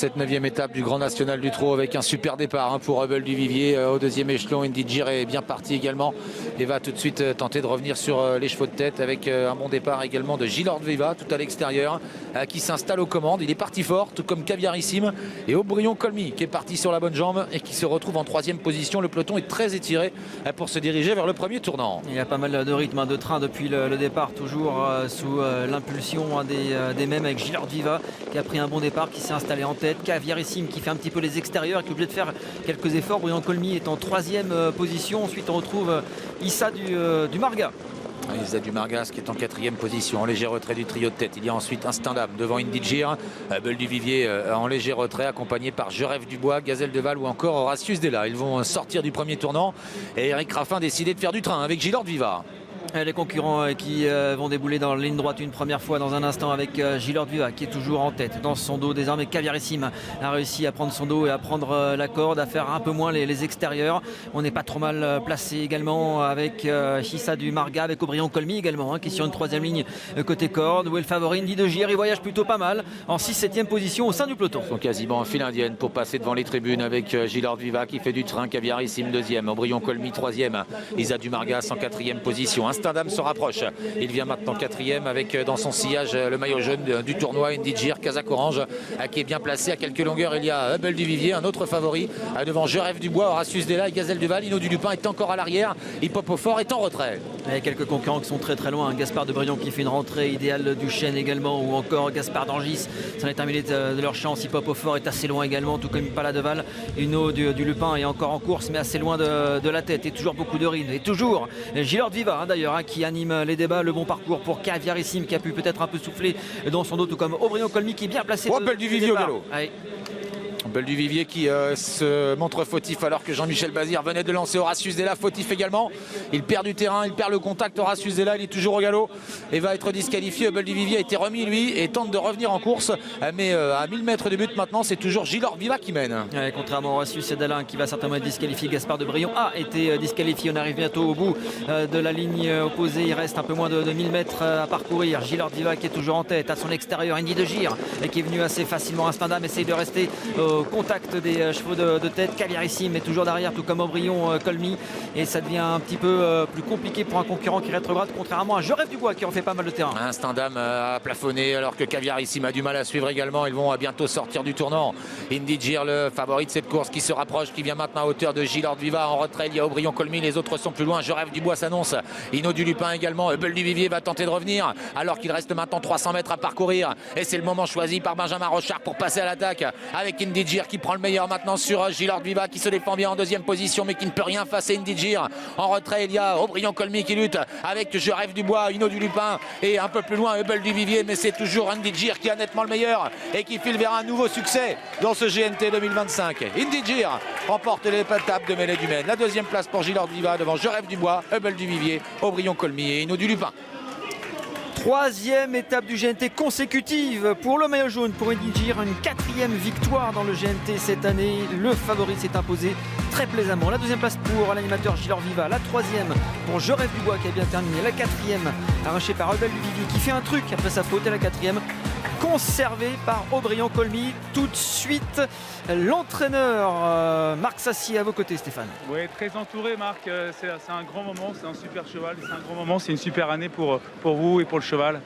Cette 9e étape du Grand National du Trot avec un super départ pour Rebel du Vivier au deuxième échelon. Indy Gir est bien parti également et va tout de suite tenter de revenir sur les chevaux de tête avec un bon départ également de Gilord Viva tout à l'extérieur qui s'installe aux commandes. Il est parti fort tout comme Caviarissime et Aubryon Colmy qui est parti sur la bonne jambe et qui se retrouve en 3e position. Le peloton est très étiré pour se diriger vers le premier tournant. Il y a pas mal de rythme de train depuis le départ, toujours sous l'impulsion des mêmes avec Gilord Viva qui a pris un bon départ, qui s'est installé en tête. Caviarissime qui fait un petit peu les extérieurs, qui est obligé de faire quelques efforts. Aubryon Colmy est en 3e position. Ensuite on retrouve Issa du Marga. Issa du Margas qui est en 4e position, en léger retrait du trio de tête. Il y a ensuite Instandam devant Indy Gir, Bull du Vivier en léger retrait, accompagné par Je Rêve Dubois, Gazelle de Val ou encore Horatius Della. Ils vont sortir du premier tournant et Eric Raffin a décidé de faire du train avec Gilord Viva. Les concurrents qui vont débouler dans la ligne droite une première fois dans un instant avec Gilord Viva qui est toujours en tête. Dans son dos désormais, Caviarissime a réussi à prendre son dos et à prendre la corde, à faire un peu moins les extérieurs. On n'est pas trop mal placé également avec Issa du Marga, avec Aubryon Colmy également qui est sur une 3e ligne côté corde. Où est le favori Indy de Gir, il voyage plutôt pas mal en 6-7e position au sein du peloton. Ils sont quasiment en file indienne pour passer devant les tribunes avec Gilord Viva qui fait du train, Caviarissime 2e, Aubryon Colmy 3e, Issa du Margas en 4e position. Instandam se rapproche. Il vient maintenant 4e avec dans son sillage le maillot jaune du tournoi Indy Gir, Casaque Orange qui est bien placé à quelques longueurs. Il y a Hubble du Vivier, un autre favori devant Je Rêve Dubois, Horatius Della et Gazelle du Val. Hino du Lupin est encore à l'arrière. Hip Hop au fort est en retrait. Et quelques concurrents qui sont très loin. Gaspard de Brion qui fait une rentrée idéale du Chêne également, ou encore Gaspard d'Angis. Ça en est terminé de leur chance. Hip Hop au fort est assez loin également, tout comme Paladeval. Hino du Lupin est encore en course, mais assez loin de la tête. Et toujours beaucoup de rides. Et toujours Gilord Viva d'ailleurs qui anime les débats. Le bon parcours pour Caviarissime qui a pu peut-être un peu souffler dans son dos, tout comme Aubryon Colmy qui est bien placé. Belle du Vivier au galop. Allez. Belle du Vivier qui se montre fautif alors que Jean-Michel Bazir venait de lancer Horatius Della, fautif également. Il perd du terrain, il perd le contact. Horatius Della, il est toujours au galop et va être disqualifié. Belle du Vivier a été remis lui et tente de revenir en course, mais à 1000 mètres de but maintenant, c'est toujours Gilord Viva qui mène. Ouais, contrairement à Horatius Della qui va certainement être disqualifié, Gaspard de Brion a été disqualifié. On arrive bientôt au bout de la ligne opposée. Il reste un peu moins de 1000 mètres à parcourir. Gilord Viva qui est toujours en tête à son extérieur. Indy de Gir qui est venu assez facilement. Instandam essaye de rester au contact des chevaux de tête. Caviarissime est toujours derrière, tout comme Aubryon Colmy, et ça devient un petit peu plus compliqué pour un concurrent qui rétrograde, contrairement à Je Rêve Dubois qui en fait pas mal de terrain. Instandam a plafonné alors que Caviarissime a du mal à suivre également. Ils vont bientôt sortir du tournant. Indy Gir, le favori de cette course, qui se rapproche, qui vient maintenant à hauteur de Gilord Viva. En retrait, il y a Aubryon Colmy, les autres sont plus loin. Je Rêve Dubois s'annonce. Hino du Lupin également. Hubble du Vivier va tenter de revenir alors qu'il reste maintenant 300 mètres à parcourir, et c'est le moment choisi par Benjamin Rochard pour passer à l'attaque avec Indy Gir qui prend le meilleur maintenant sur Gilord Viva qui se défend bien en 2e position mais qui ne peut rien face à Indy Gir. En retrait, il y a Aubryon Colmy qui lutte avec Je Rêve Dubois, Hino du Lupin et un peu plus loin Hubble du Vivier, mais c'est toujours Indy Gir qui a nettement le meilleur et qui file vers un nouveau succès dans ce GNT 2025. Indy Gir remporte l'étape de Mêlée du Maine. La 2e place pour Gilord Viva devant Je Rêve Dubois, Hubble du Vivier, Aubryon Colmy et Hino du Lupin. 3e étape du GNT consécutive pour le maillot jaune, pour Indy Gir, une 4e victoire dans le GNT cette année. Le favori s'est imposé très plaisamment. La 2e place pour l'animateur Gilord Viva, la 3e pour Je Rêve Dubois qui a bien terminé, la 4e arrachée par Rebelle du Vivier qui fait un truc après sa faute, et la 4e conservé par Aubryon Colmy. Tout de suite, l'entraîneur Marc Sassier à vos côtés, Stéphane. Oui, très entouré, Marc. C'est un grand moment, c'est un super cheval, c'est un grand moment, c'est une super année pour vous et pour le cheval.